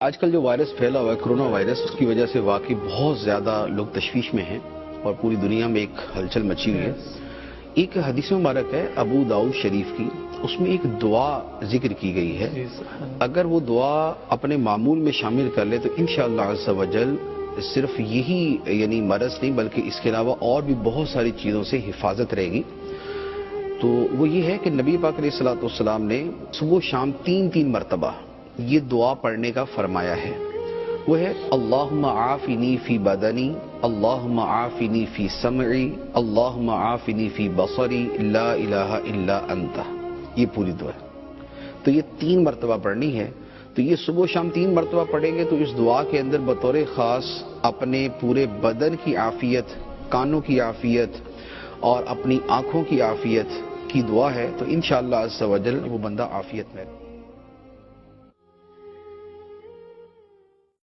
آج کل جو وائرس پھیلا ہوا ہے کرونا وائرس، اس کی وجہ سے واقعی بہت زیادہ لوگ تشویش میں ہیں اور پوری دنیا میں ایک ہلچل مچی ہوئی ہے۔ ایک حدیث مبارک ہے ابو داؤد شریف کی، اس میں ایک دعا ذکر کی گئی ہے، اگر وہ دعا اپنے معمول میں شامل کر لے تو انشاءاللہ عز و جل صرف یہی مرض نہیں بلکہ اس کے علاوہ اور بھی بہت ساری چیزوں سے حفاظت رہے گی۔ تو وہ یہ ہے کہ نبی پاک علیہ الصلوۃ والسلام نے صبح و شام تین مرتبہ یہ دعا پڑھنے کا فرمایا ہے، وہ ہے اللہم عافنی فی بدنی، اللہم عافنی فی سمعی، اللہم عافنی فی بصری، لا الہ الا انت۔ یہ پوری دعا ہے، تو یہ 3 مرتبہ پڑھنی ہے۔ تو یہ صبح و شام 3 مرتبہ پڑھیں گے تو اس دعا کے اندر بطور خاص اپنے پورے بدن کی عافیت، کانوں کی عافیت اور اپنی آنکھوں کی عافیت کی دعا ہے، تو انشاءاللہ عز و جل وہ بندہ عافیت میں